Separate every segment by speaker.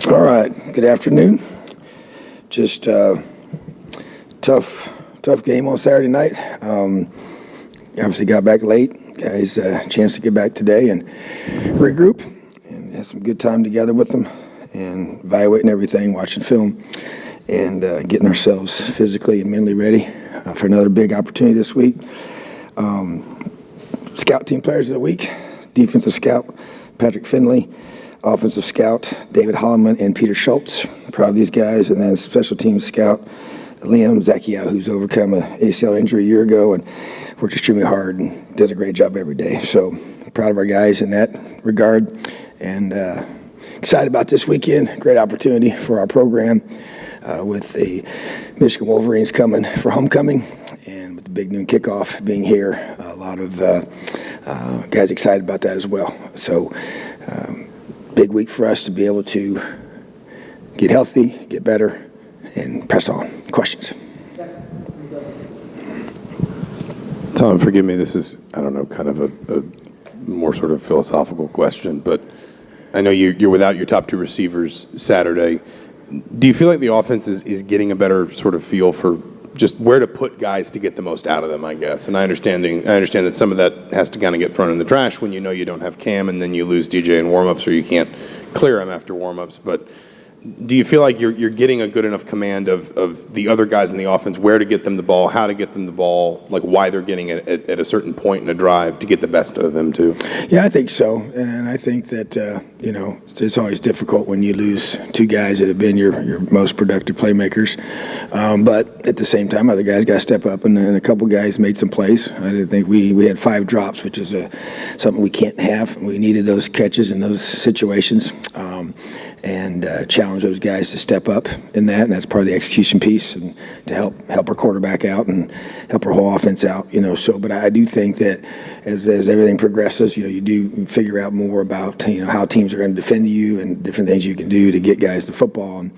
Speaker 1: All right, good afternoon. Just tough game on Saturday night. Obviously got back late. Guys, a chance to get back today and regroup and had some good time together with them and evaluating everything, watching film, and getting ourselves physically and mentally ready for another big opportunity this week. Scout team players of the week: defensive scout Patrick Finley, offensive scout David Holloman and Peter Schultz. Proud of these guys. And then special teams scout Liam Zacchia, who's overcome an ACL injury a year ago and worked extremely hard and does a great job every day. So proud of our guys in that regard, and excited about this weekend. Great opportunity for our program with the Michigan Wolverines coming for homecoming, and with the big noon kickoff being here, a lot of guys excited about that as well. So big week for us to be able to get healthy, get better, and press on. Questions?
Speaker 2: Tom, forgive me, this is, I don't know, kind of a more sort of philosophical question, but I know you're without your top two receivers Saturday. Do you feel like the offense is getting a better sort of feel for just where to put guys to get the most out of them, I guess? And I understand that some of that has to kind of get thrown in the trash when you know you don't have Cam, and then you lose DJ in warmups, or you can't clear him after warmups. But do you feel like you're getting a good enough command of the other guys in the offense, where to get them the ball, how to get them the ball, like why they're getting it at a certain point in a drive to get the best out of them too?
Speaker 1: Yeah, I think so. And I think that, it's always difficult when you lose two guys that have been your most productive playmakers. But at the same time, other guys got to step up, and a couple guys made some plays. I didn't think we had 5 drops, which is something we can't have. We needed those catches in those situations. And challenge those guys to step up in that, and that's part of the execution piece, and to help our quarterback out and help our whole offense out. So, but I do think that as everything progresses, you do figure out more about how teams are going to defend you and different things you can do to get guys the football,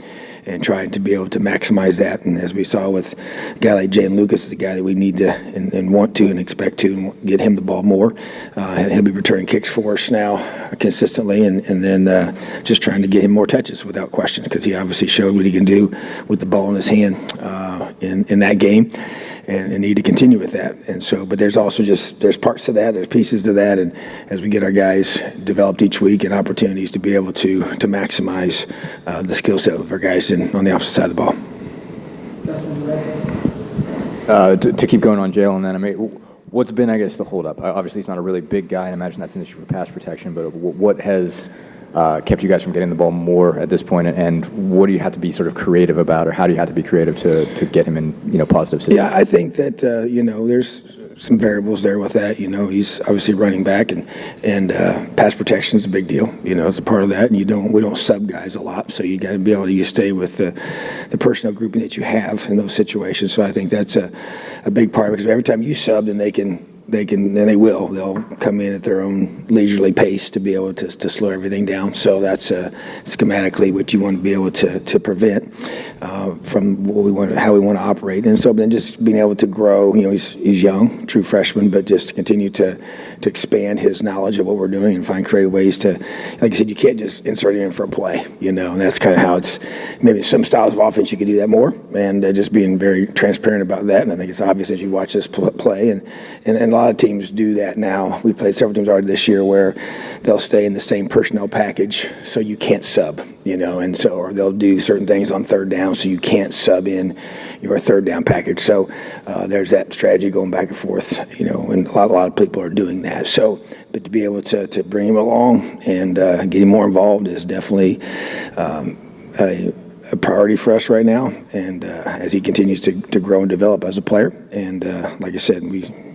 Speaker 1: and trying to be able to maximize that. And as we saw with a guy like Jaylin Lucas, is a guy that we need to and want to and expect to and get him the ball more. He'll be returning kicks for us now consistently, and then just trying to get him more touches without question, because he obviously showed what he can do with the ball in his hand in that game, and need to continue with that. And so, but there's also there's parts to that, there's pieces to that, and as we get our guys developed each week and opportunities to be able to maximize the skill set of our guys on the opposite side of the
Speaker 3: ball. To keep going on Jaylin, then, I mean, what's been, I guess, the holdup? Obviously, he's not a really big guy, and I imagine that's an issue for pass protection, but what has kept you guys from getting the ball more at this point, and what do you have to be sort of creative about, or how do you have to be creative to get him in positive situations?
Speaker 1: Yeah, I think that there's some variables there with that. He's obviously running back, and pass protection is a big deal. It's a part of that, and we don't sub guys a lot, so you got to be able to stay with the personnel grouping that you have in those situations. So I think that's a big part of it, because every time you sub, then they'll come in at their own leisurely pace to be able to slow everything down. So that's schematically what you want to be able to prevent from how we want to operate. And so then just being able to grow, he's young, true freshman, but just to continue to expand his knowledge of what we're doing and find creative ways to, like I said, you can't just insert it in for a play, and that's kind of how it's, maybe some styles of offense you can do that more, and just being very transparent about that. And I think it's obvious as you watch this play, and a lot of teams do that now. We played several teams already this year where they'll stay in the same personnel package, so you can't sub, and so, or they'll do certain things on third down, so you can't sub in your third down package. So there's that strategy going back and forth, and a lot of people are doing that. So, but to be able to bring him along and get him more involved is definitely a priority for us right now, and as he continues to grow and develop as a player. And like I said,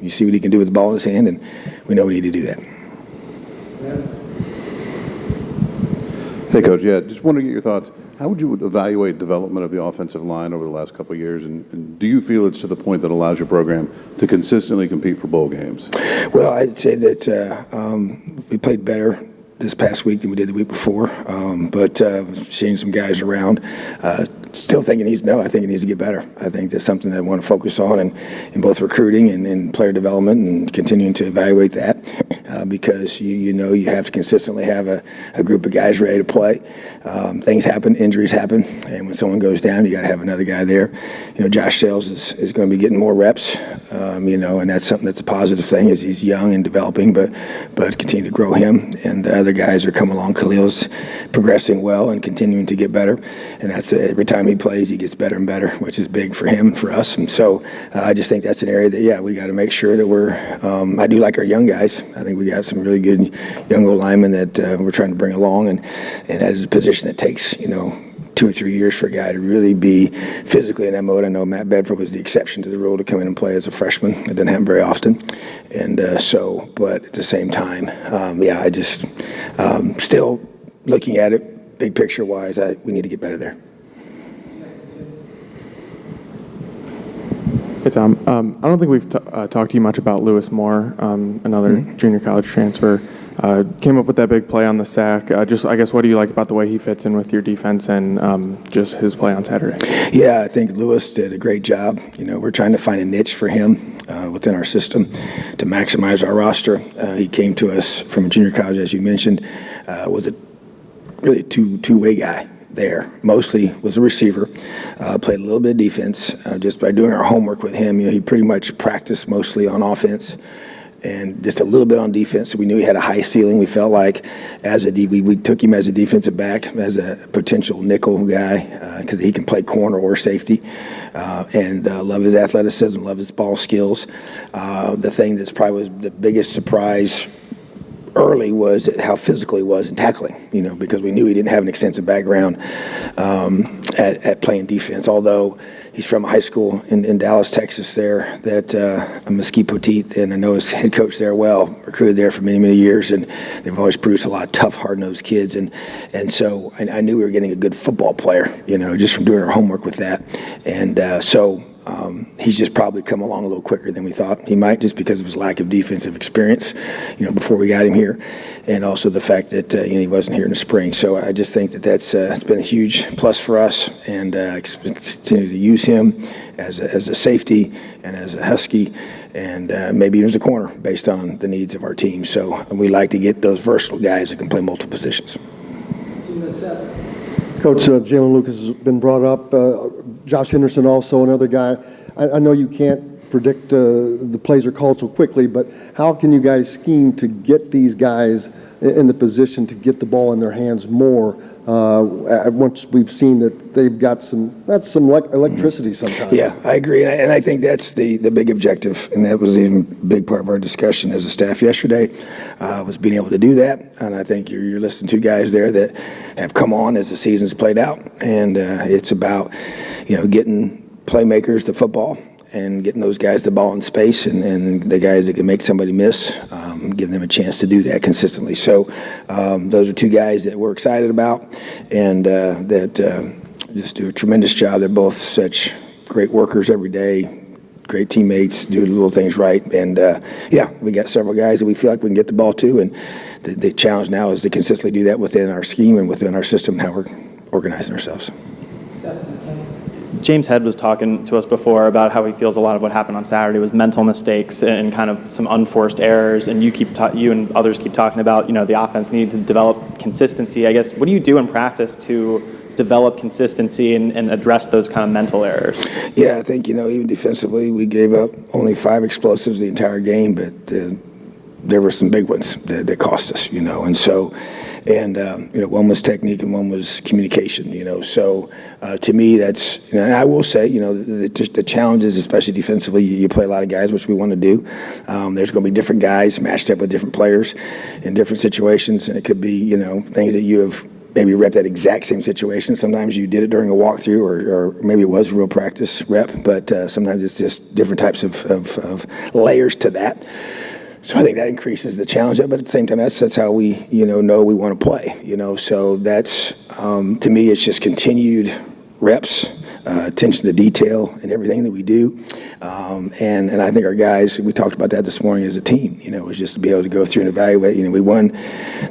Speaker 1: you see what he can do with the ball in his hand, and we know we need to do that.
Speaker 4: Hey, Coach, just want to get your thoughts. How would you evaluate development of the offensive line over the last couple of years, and do you feel it's to the point that allows your program to consistently compete for bowl games?
Speaker 1: Well, I'd say that we played better this past week than we did the week before, but seeing some guys around, still thinking I think he needs to get better. I think that's something that I want to focus on in both recruiting and in player development, and continuing to evaluate that. because you know you have to consistently have a group of guys ready to play. Things happen, injuries happen, and when someone goes down, you got to have another guy there. You know, Josh Sales is going to be getting more reps, you know, and that's something that's a positive thing as he's young and developing, but continue to grow him. And other guys are coming along. Khalil's progressing well and continuing to get better, and that's every time he plays, he gets better and better, which is big for him and for us. And so I just think that's an area that, yeah, we got to make sure that we're I do like our young guys. I think we got some really good young old linemen that we're trying to bring along, and that is a position that takes, you know, 2 or 3 years for a guy to really be physically in that mode. I know Matt Bedford was the exception to the rule to come in and play as a freshman. It didn't happen very often. And but at the same time, yeah, I just still looking at it, big picture-wise, we need to get better there.
Speaker 5: Hey, Tom. I don't think we've talked to you much about Lewis Moore, another junior college transfer. Came up with that big play on the sack. I guess, what do you like about the way he fits in with your defense and just his play on Saturday?
Speaker 1: Yeah, I think Lewis did a great job. You know, we're trying to find a niche for him within our system to maximize our roster. He came to us from junior college, as you mentioned, was a really two-way guy there. Mostly was a receiver, played a little bit of defense. Just by doing our homework with him, you know, he pretty much practiced mostly on offense and just a little bit on defense. So we knew he had a high ceiling. We felt like we took him as a defensive back, as a potential nickel guy, because he can play corner or safety, and love his athleticism, love his ball skills. The thing that's probably was the biggest surprise early was how physical he was in tackling, you know, because we knew he didn't have an extensive background at playing defense, although he's from a high school in Dallas, Texas there that Mesquite Petit, and I know his head coach there well, recruited there for many, many years, and they've always produced a lot of tough, hard-nosed kids, and so I knew we were getting a good football player, you know, just from doing our homework with that, and he's just probably come along a little quicker than we thought he might, just because of his lack of defensive experience, you know, before we got him here, and also the fact that you know, he wasn't here in the spring. So I just think that it's been a huge plus for us, and continue to use him as a safety and as a Husky, and maybe even as a corner based on the needs of our team. So we like to get those versatile guys that can play multiple positions.
Speaker 6: Coach, Jaylin Lucas has been brought up. Josh Henderson also another guy. I know you can't predict the plays are called so quickly, but how can you guys scheme to get these guys in the position to get the ball in their hands more once we've seen that they've got some electricity sometimes?
Speaker 1: Yeah, I agree, and I think that's the big objective, and that was even a big part of our discussion as a staff yesterday, was being able to do that. And I think you're listening to guys there that have come on as the season's played out, and it's about, you know, getting playmakers the football and getting those guys the ball in space, and the guys that can make somebody miss, give them a chance to do that consistently. So those are two guys that we're excited about, and that just do a tremendous job. They're both such great workers every day, great teammates, do the little things right. And yeah, we got several guys that we feel like we can get the ball to, and the challenge now is to consistently do that within our scheme and within our system, how we're organizing ourselves.
Speaker 7: James Head was talking to us before about how he feels a lot of what happened on Saturday was mental mistakes and kind of some unforced errors. And you and others keep talking about, you know, the offense needing to develop consistency. I guess, what do you do in practice to develop consistency and address those kind of mental errors?
Speaker 1: Yeah, I think, you know, even defensively, we gave up only 5 explosives the entire game, but there were some big ones that cost us, you know, and so. And, you know, one was technique and one was communication, you know. So to me, that's, you know, and I will say, you know, the challenges, especially defensively, you play a lot of guys, which we want to do. There's going to be different guys matched up with different players in different situations. And it could be, you know, things that you have maybe rep that exact same situation. Sometimes you did it during a walkthrough, or maybe it was real practice rep, but sometimes it's just different types of layers to that. So I think that increases the challenge, but at the same time, that's how we, you know we want to play, you know. So that's, to me, it's just continued reps, attention to detail in everything that we do. And I think our guys, we talked about that this morning as a team, you know, was just to be able to go through and evaluate. You know, we won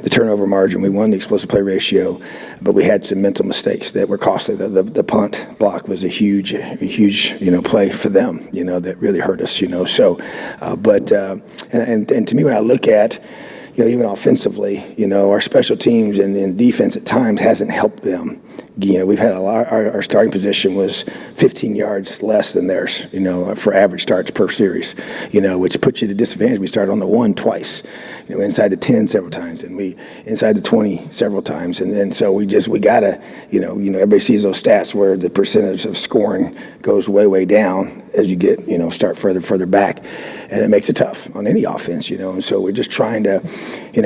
Speaker 1: the turnover margin, we won the explosive play ratio, but we had some mental mistakes that were costly. The punt block was a huge, you know, play for them, you know, that really hurt us, you know. So, and to me, when I look at even offensively, our special teams and defense at times hasn't helped them. We've had our starting position was 15 yards less than theirs, for average starts per series, which puts you at a disadvantage. We started on the 1 twice, inside the 10 several times, and we inside the 20 several times. And so we gotta, everybody sees those stats where the percentage of scoring goes way, way down as you get, start further back. And it makes it tough on any offense, and so we're just trying to,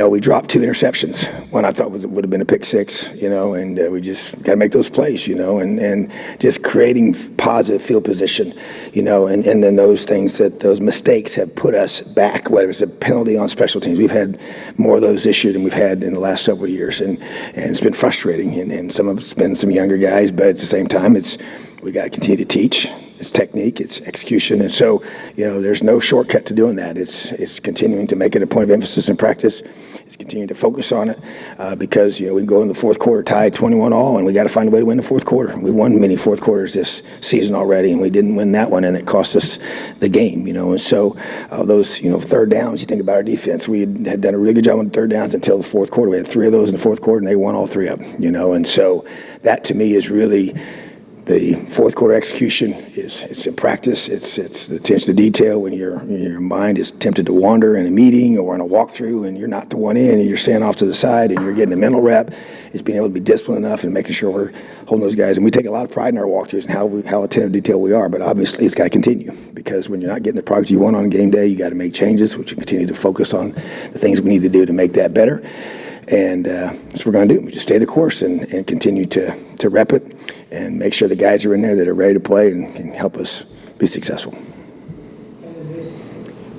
Speaker 1: we dropped 2 interceptions. One I thought would have been a pick 6, and we just got to make those plays, and just creating positive field position, and then those things those mistakes have put us back, whether it's a penalty on special teams. We've had more of those this year than we've had in the last several years, and it's been frustrating, and some of it's been some younger guys, but at the same time, we got to continue to teach. It's technique, it's execution, and so there's no shortcut to doing that. It's continuing to make it a point of emphasis in practice. It's continuing to focus on it because we can go in the fourth quarter tied 21-all, and we got to find a way to win the fourth quarter. We won many fourth quarters this season already, and we didn't win that one, and it cost us the game. And so those third downs. You think about our defense. We had done a really good job on third downs until the fourth quarter. We had 3 of those in the fourth quarter, and they won all 3 of them. And so that to me is really. The fourth quarter execution it's in practice. It's the attention to detail when your mind is tempted to wander in a meeting or in a walkthrough and you're not the one in and you're standing off to the side and you're getting a mental rep. It's being able to be disciplined enough and making sure we're holding those guys. And we take a lot of pride in our walkthroughs and how attentive to detail we are. But obviously it's got to continue because when you're not getting the product you want on game day, you got to make changes, which you continue to focus on the things we need to do to make that better. And that's what we're going to do. We just stay the course and continue to rep it and make sure the guys are in there that are ready to play and can help us be successful.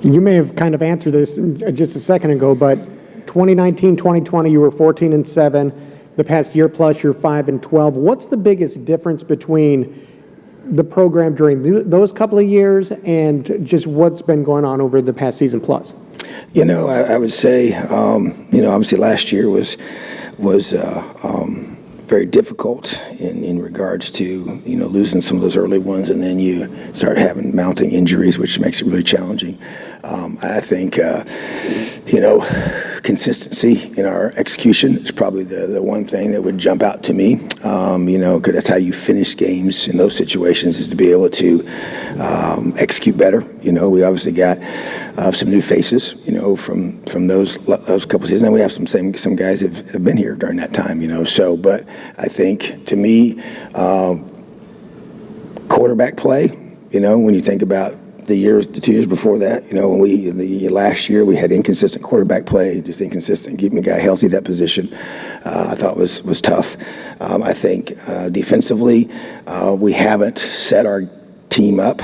Speaker 8: You may have kind of answered this just a second ago, but 2019, 2020, you were 14-7. The past year plus, you're 5-12. What's the biggest difference between the program during those couple of years and just what's been going on over the past season plus?
Speaker 1: I would say, obviously last year was very difficult in regards to, losing some of those early ones, and then you start having mounting injuries, which makes it really challenging. I think, consistency in our execution is probably the one thing that would jump out to me, because that's how you finish games in those situations is to be able to execute better. We obviously got some new faces, from those couple seasons, and we have some guys have been here during that time, but I think to me, quarterback play, when you think about the 2 years before that, when last year we had inconsistent quarterback play, just inconsistent, keeping the guy healthy at that position, I thought was tough. I think defensively, we haven't set our team up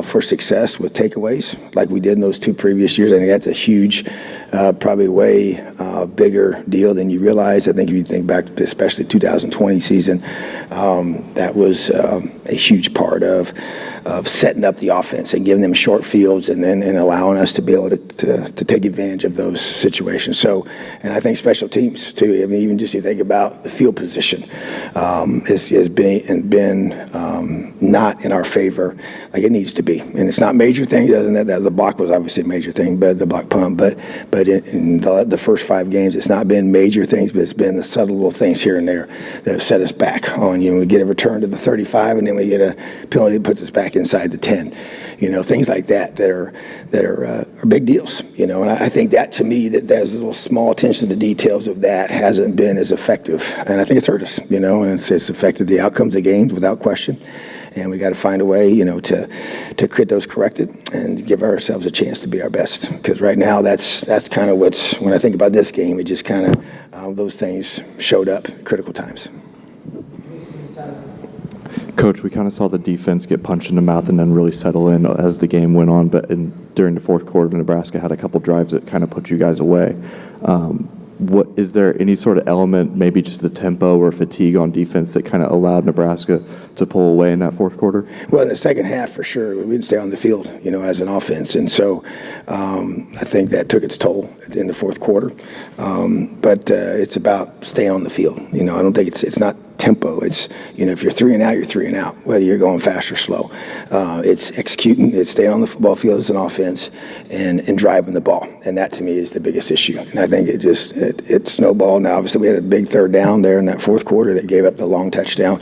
Speaker 1: for success with takeaways like we did in those 2 previous years. I think that's a huge, probably way bigger deal than you realize. I think if you think back to especially 2020 season, that was a huge part of setting up the offense and giving them short fields and allowing us to be able to take advantage of those situations. So, and I think special teams too. I mean, even just you think about the field position has been not in our favor like it needs to be. And it's not major things other than that the block was obviously a major thing, but the block pump. But in the first 5 games, it's not been major things, but it's been the subtle little things here and there that have set us back on. We get a return to the 35, and then we get a penalty that puts us back inside the 10. Things like that are big deals. And I think that to me that there's little small attention to the details of that hasn't been as effective, and I think it's hurt us. And it's affected the outcomes of games without question. And we got to find a way, to get those corrected and give ourselves a chance to be our best. Because right now, that's kind of when I think about this game, it just kind of those things showed up at critical times.
Speaker 9: Coach, we kind of saw the defense get punched in the mouth and then really settle in as the game went on. But during the fourth quarter, Nebraska had a couple drives that kind of put you guys away. What is there any sort of element, maybe just the tempo or fatigue on defense that kind of allowed Nebraska to pull away in that fourth quarter?
Speaker 1: Well, in the second half, for sure, we didn't stay on the field, as an offense, and so I think that took its toll in the fourth quarter. But it's about staying on the field. I don't think it's not tempo. It's, if you're 3 and out, you're 3 and out, whether you're going fast or slow. It's executing, it's staying on the football field as an offense and driving the ball. And that to me is the biggest issue. And I think it snowballed. Now, obviously, we had a big third down there in that fourth quarter that gave up the long touchdown.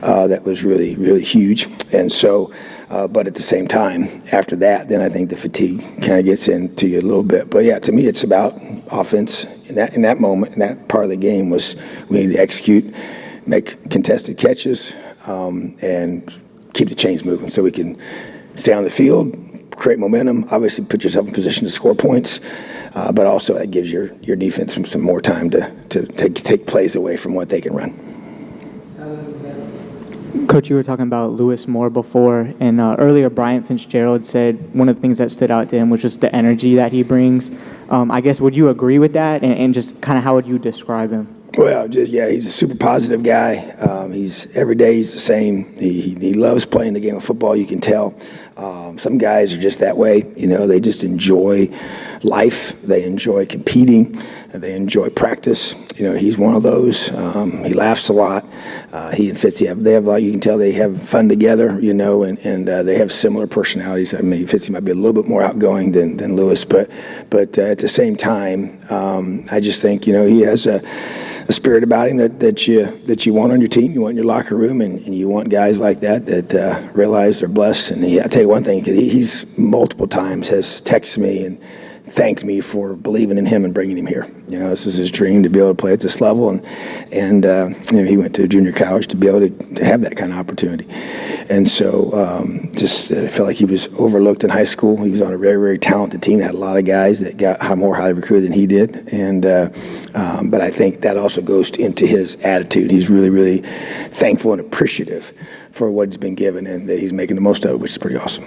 Speaker 1: That was really, really huge. And so, but at the same time, after that, then I think the fatigue kind of gets into you a little bit. But yeah, to me, it's about offense. In that moment, in that part of the game was we need to execute, make contested catches, and keep the chains moving so we can stay on the field, create momentum, obviously put yourself in position to score points, but also that gives your defense some more time to take plays away from what they can run.
Speaker 10: Coach, you were talking about Lewis Moore before, and earlier Bryant Fitzgerald said one of the things that stood out to him was just the energy that he brings. I guess, would you agree with that, and just kind of how would you describe him?
Speaker 1: Well, he's a super positive guy. Every day he's the same. He loves playing the game of football, you can tell. Some guys are just that way, they just enjoy life. They enjoy competing. They enjoy practice. He's one of those. He laughs a lot. He and Fitzy they have a lot. You can tell they have fun together, and they have similar personalities. I mean, Fitzy might be a little bit more outgoing than Lewis, but at the same time, I just think, he has a spirit about him that you want on your team, you want in your locker room, and you want guys like that realize they're blessed. And I tell you one thing, he's multiple times has texted me and thanked me for believing in him and bringing him here. This is his dream to be able to play at this level, and he went to junior college to be able to have that kind of opportunity. And so I felt like he was overlooked in high school. He was on a very, very talented team that had a lot of guys that got more highly recruited than he did. And but I think that also goes into his attitude. He's really, really thankful and appreciative for what he's been given, and he's making the most of it, which is pretty awesome.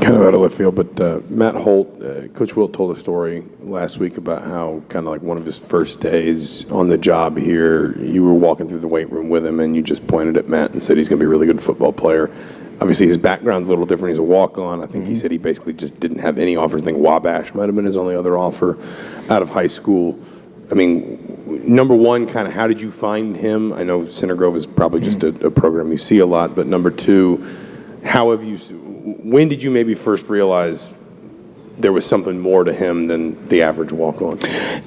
Speaker 2: Kind of out of left field, but Matt Holt, Coach Wilt told a story last week about how kind of like one of his first days on the job here, you were walking through the weight room with him and you just pointed at Matt and said he's going to be a really good football player. Obviously, his background's a little different. He's a walk-on. I think he said he basically just didn't have any offers. I think Wabash might have been his only other offer out of high school. I mean, number one, kind of how did you find him? I know Center Grove is probably just a program you see a lot, but number two, when did you maybe first realize there was something more to him than the average walk-on?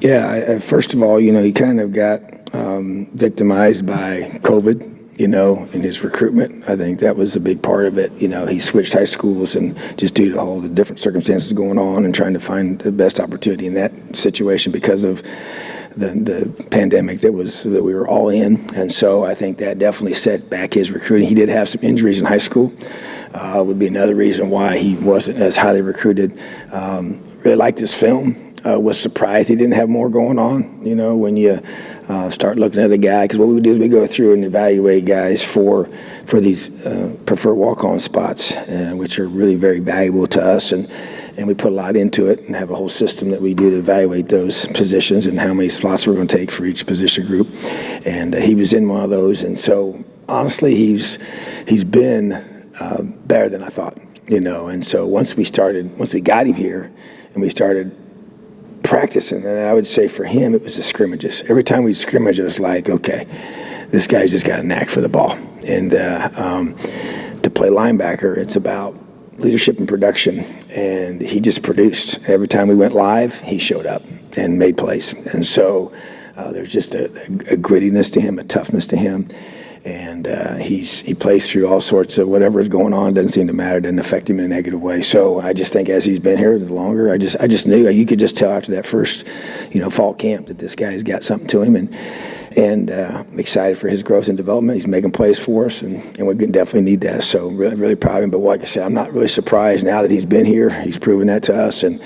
Speaker 2: Yeah,
Speaker 1: first of all, he kind of got victimized by COVID, in his recruitment. I think that was a big part of it. He switched high schools, and just due to all the different circumstances going on and trying to find the best opportunity in that situation because of the pandemic that we were all in. And so I think that definitely set back his recruiting. He did have some injuries in high school. Would be another reason why he wasn't as highly recruited. Really liked his film. Was surprised he didn't have more going on, when you start looking at a guy. Because what we do is we go through and evaluate guys for these preferred walk-on spots, which are really very valuable to us. And we put a lot into it and have a whole system that we do to evaluate those positions and how many slots we're going to take for each position group. And he was in one of those. And so, honestly, he's been better than I thought, And so once we got him here and we started practicing, and I would say for him it was the scrimmages. Every time we'd scrimmage, it was like, okay, this guy's just got a knack for the ball. And to play linebacker, it's about leadership and production, and he just produced. Every time we went live, he showed up and made plays. And so there's just a grittiness to him, a toughness to him. And he plays through all sorts of whatever is going on. It doesn't seem to matter. It doesn't affect him in a negative way. So I just think as he's been here the longer, I just knew. You could just tell after that first, fall camp that this guy's got something to him. And I'm excited for his growth and development. He's making plays for us, and we definitely need that. So really, really proud of him. But like I said, I'm not really surprised now that he's been here. He's proven that to us, and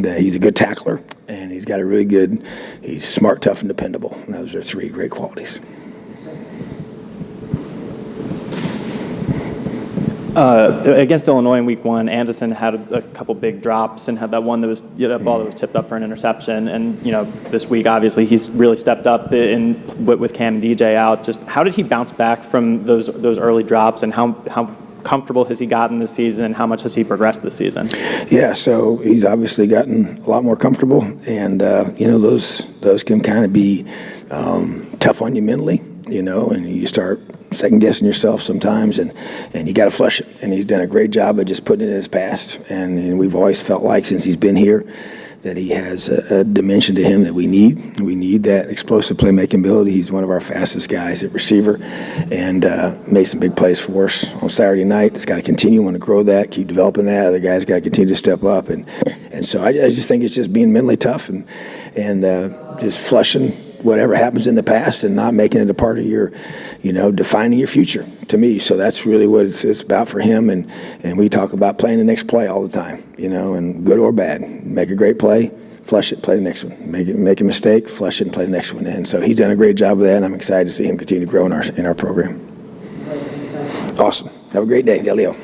Speaker 1: he's a good tackler, and he's smart, tough, and dependable. And those are three great qualities.
Speaker 7: Against Illinois in week 1, Anderson had a couple big drops and had that one that ball that was tipped up for an interception. And this week obviously he's really stepped up with Cam and DJ out. Just how did he bounce back from those early drops, and how comfortable has he gotten this season, and how much has he progressed this season?
Speaker 1: Yeah, so he's obviously gotten a lot more comfortable, and those can kind of be tough on you mentally, and you start second guessing yourself sometimes, and you got to flush it. And he's done a great job of just putting it in his past. And we've always felt like since he's been here that he has a dimension to him that we need. We need that explosive playmaking ability. He's one of our fastest guys at receiver, and made some big plays for us on Saturday night. It's got to continue. Want to grow that, keep developing that. Other guys got to continue to step up, and so I just think it's just being mentally tough and just flushing whatever happens in the past and not making it a part of your, defining your future, to me. So that's really what it's about for him. And we talk about playing the next play all the time, and good or bad. Make a great play, flush it, play the next one. Make a mistake, flush it, and play the next one. And so he's done a great job of that, and I'm excited to see him continue to grow in our program. Awesome. Have a great day, Delio.